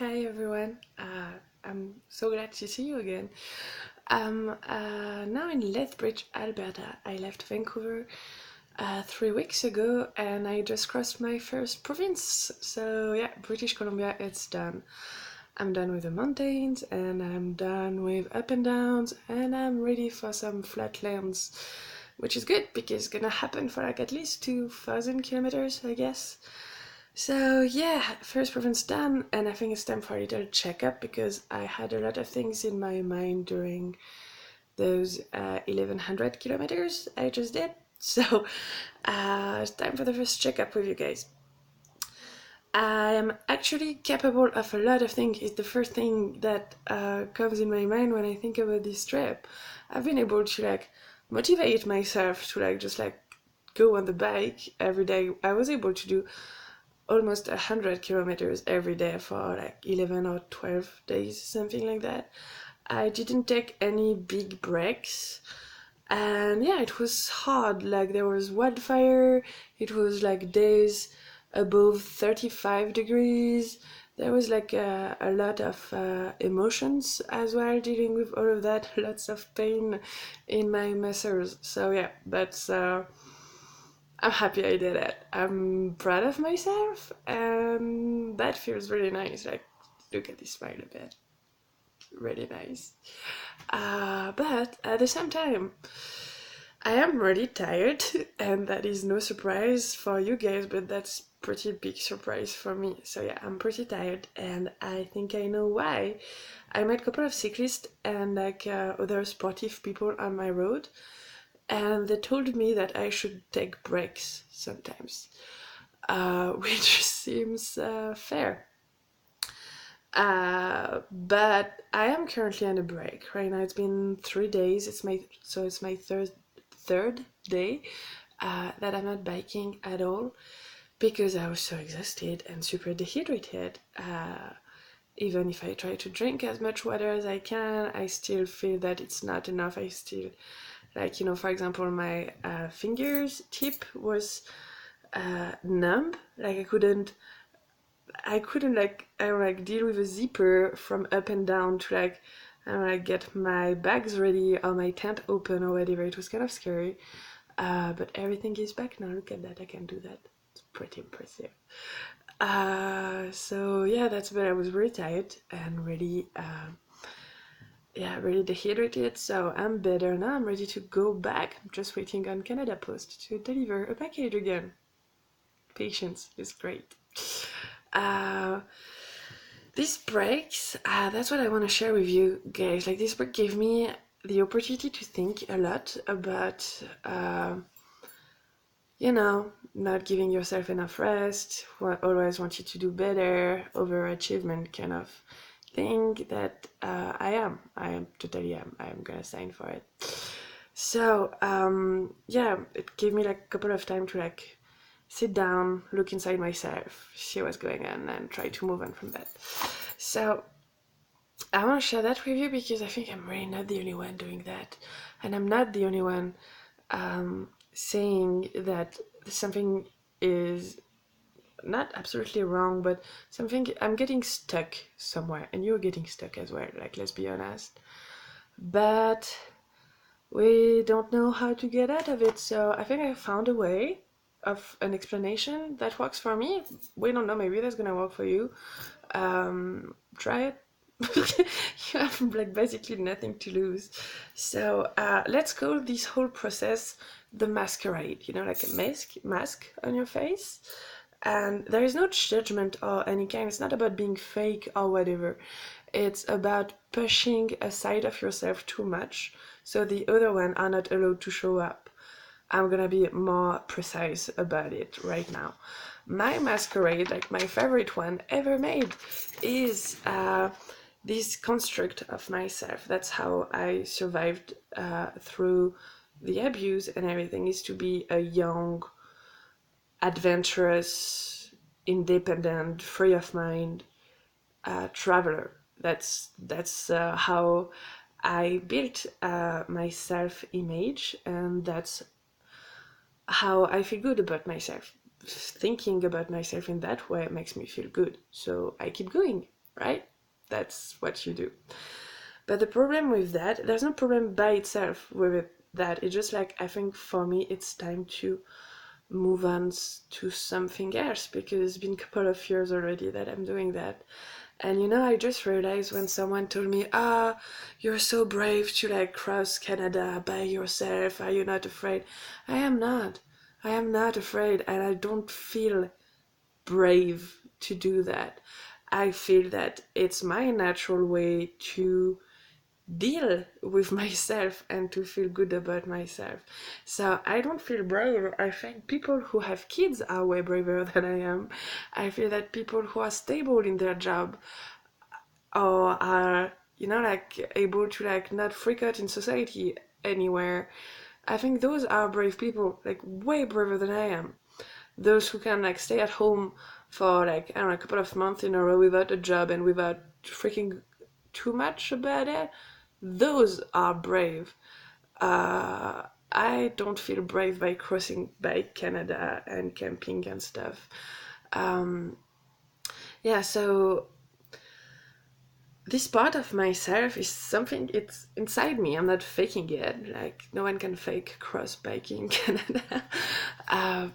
Hi everyone, I'm so glad to see you again. I'm now in Lethbridge, Alberta. I left Vancouver 3 weeks ago and I just crossed my first province. So yeah, British Columbia, it's done. I'm done with the mountains and I'm done with up and downs and I'm ready for some flatlands, which is good because it's gonna happen for like at least 2,000 kilometers, I guess. So yeah, first province done, and I think it's time for a little checkup because I had a lot of things in my mind during those 1100 kilometers I just did. So it's time for the first checkup with you guys. I am actually capable of a lot of things. It's the first thing that comes in my mind when I think about this trip. I've been able to motivate myself to just go on the bike every day. I was able to do almost 100 kilometers every day for like 11 or 12 days, something like that. I didn't take any big breaks. And yeah, it was hard. Like there was wildfire, it was like days above 35 degrees. There was a lot of emotions as well, dealing with all of that, lots of pain in my muscles. So yeah, I'm happy I did it. I'm proud of myself, and that feels really nice. Like, look at this smile a bit. Really nice. But at the same time, I am really tired, and that is no surprise for you guys, but that's pretty big surprise for me. So yeah, I'm pretty tired, and I think I know why. I met a couple of cyclists and other sportive people on my road, and they told me that I should take breaks sometimes, which seems fair. But I am currently on a break right now. It's been 3 days. It's my third day that I'm not biking at all because I was so exhausted and super dehydrated. Even if I try to drink as much water as I can, I still feel that it's not enough. I still for example, my fingers tip was numb. Like I couldn't deal with a zipper from up and down to get my bags ready or my tent open or whatever. It was kind of scary. But everything is back now. Look at that. I can do that. It's pretty impressive. So yeah, that's but I was really tired and really really dehydrated, so I'm better now. I'm ready to go back. I'm just waiting on Canada Post to deliver a package again. Patience is great. Uh, these breaks, that's what I want to share with you guys. Like, this break gave me the opportunity to think a lot about, not giving yourself enough rest, always want you to do better, overachievement kind of thing that I totally am. I'm gonna sign for it. So yeah, it gave me a couple of time to sit down, look inside myself, see what's going on, and try to move on from that. So I want to share that with you because I think I'm really not the only one doing that, and I'm not the only one saying that something is not absolutely wrong, but something I'm getting stuck somewhere, and you're getting stuck as well. Like, let's be honest. But we don't know how to get out of it, so I think I found a way of an explanation that works for me. We don't know, maybe that's gonna work for you. Try it. You have basically nothing to lose. So let's call this whole process the masquerade. Like a mask on your face. And there is no judgment or any kind. It's not about being fake or whatever. It's about pushing a side of yourself too much so the other one are not allowed to show up. I'm gonna be more precise about it right now. My masquerade, like my favorite one ever made, is this construct of myself. That's how I survived through the abuse and everything, is to be a young, adventurous, independent, free of mind traveler. That's how I built my self-image, and that's how I feel good about myself. Thinking about myself in that way makes me feel good, so I keep going. right? That's what you do. But the problem with that, there's no problem by itself with that. It's just like, I think for me, it's time to move on to something else, because it's been a couple of years already that I'm doing that. And I just realized when someone told me, you're so brave to like cross Canada by yourself. Are you not afraid? I am not. I am not afraid, and I don't feel brave to do that. I feel that it's my natural way to deal with myself and to feel good about myself. So I don't feel brave. I think people who have kids are way braver than I am. I feel that people who are stable in their job or are, like able to like not freak out in society anywhere, I think those are brave people, like way braver than I am. Those who can like stay at home for like, I don't know, a couple of months in a row without a job and without freaking too much about it, those are brave. I don't feel brave by crossing by Canada and camping and stuff. Um, yeah, so this part of myself is something, it's inside me. I'm not faking it. Like, no one can fake cross biking in Canada.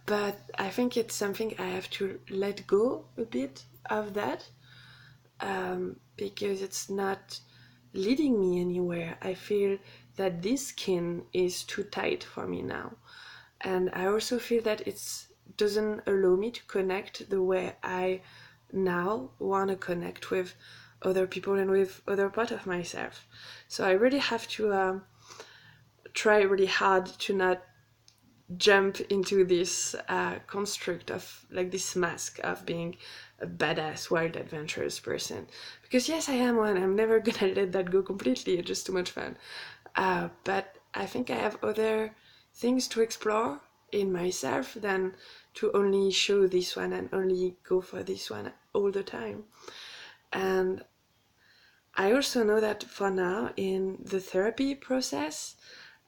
But I think it's something I have to let go a bit of that, because it's not leading me anywhere. I feel that this skin is too tight for me now. And I also feel that it doesn't allow me to connect the way I now want to connect with other people and with other part of myself. So I really have to try really hard to not jump into this construct of like this mask of being a badass, wild, adventurous person. Because yes, I am one. I'm never gonna let that go completely. It's just too much fun. But I think I have other things to explore in myself than to only show this one and only go for this one all the time. And I also know that for now in the therapy process,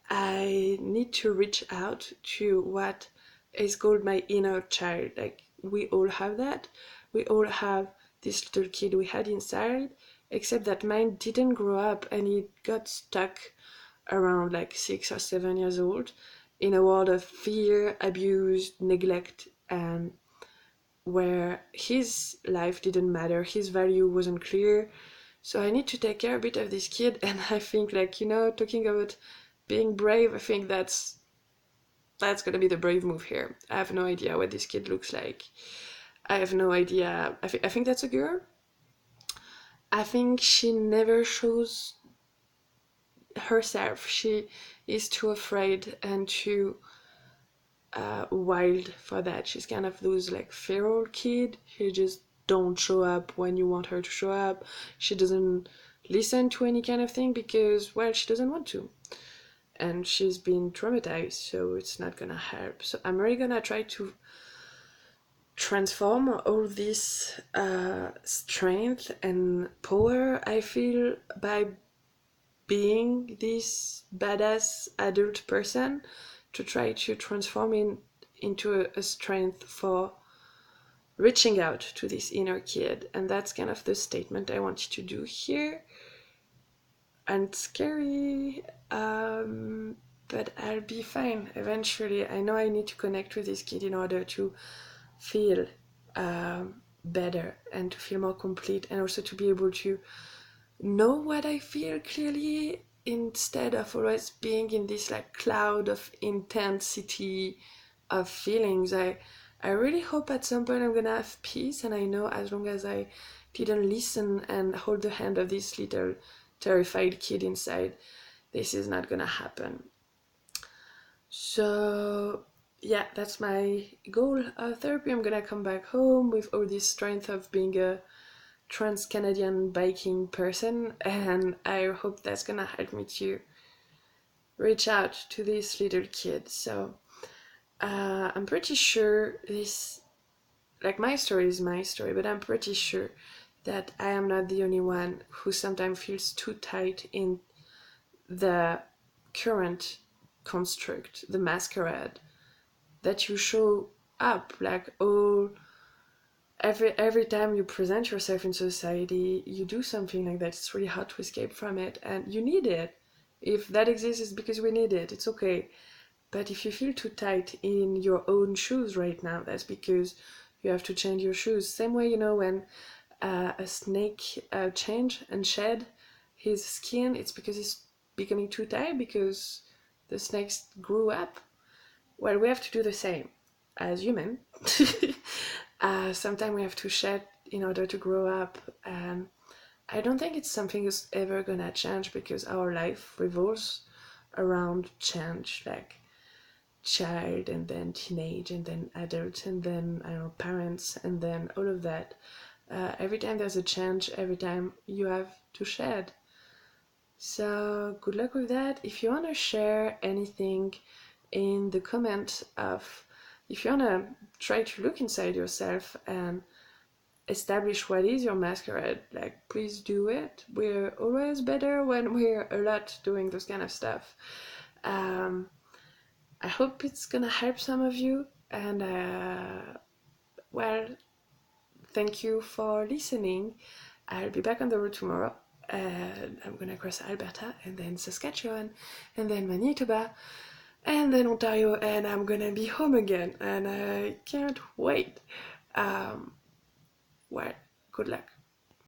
I need to reach out to what is called my inner child. Like, we all have that. We all have this little kid we had inside, except that mine didn't grow up and it got stuck around like 6 or 7 years old in a world of fear, abuse, neglect, and where his life didn't matter, his value wasn't clear. So I need to take care a bit of this kid, and I think, like, talking about being brave, I think that's gonna be the brave move here. I have no idea what this kid looks like. I have no idea. I think that's a girl. I think she never shows herself. She is too afraid and too wild for that. She's kind of those like feral kid who just don't show up when you want her to show up. She doesn't listen to any kind of thing because, well, she doesn't want to. And she's been traumatized, so it's not gonna help. So I'm really gonna try to transform all this strength and power I feel by being this badass adult person, to try to transform into a strength for reaching out to this inner kid. And that's kind of the statement I want you to do here. And it's scary, but I'll be fine eventually. I know I need to connect with this kid in order to feel better and to feel more complete, and also to be able to know what I feel clearly instead of always being in this like cloud of intensity of feelings. I really hope at some point I'm gonna have peace, and I know as long as I didn't listen and hold the hand of this little terrified kid inside, this is not gonna happen. So yeah, that's my goal of therapy. I'm gonna come back home with all this strength of being a trans-Canadian biking person, and I hope that's gonna help me to reach out to this little kid. So I'm pretty sure this, like, my story is my story, but I'm pretty sure that I am not the only one who sometimes feels too tight in the current construct, the masquerade, that you show up like all every time you present yourself in society, you do something like that. It's really hard to escape from it, and you need it. If that exists, it's because we need it. It's okay. But if you feel too tight in your own shoes right now, that's because you have to change your shoes. Same way, when a snake change and shed his skin, it's because it's becoming too tight because the snakes grew up. Well, we have to do the same as human. Sometimes we have to shed in order to grow up. I don't think it's something that's ever gonna change because our life revolves around change, like child and then teenage and then adult and then I don't know, parents and then all of that. Every time there's a change, every time you have to shed. So good luck with that. If you want to share anything in the comment of, if you want to try to look inside yourself and establish what is your masquerade, like please do it. We're always better when we're a lot doing those kind of stuff. I hope it's gonna help some of you, and well, thank you for listening. I'll be back on the road tomorrow, and I'm gonna cross Alberta, and then Saskatchewan, and then Manitoba, and then Ontario, and I'm gonna be home again, and I can't wait. Well, good luck.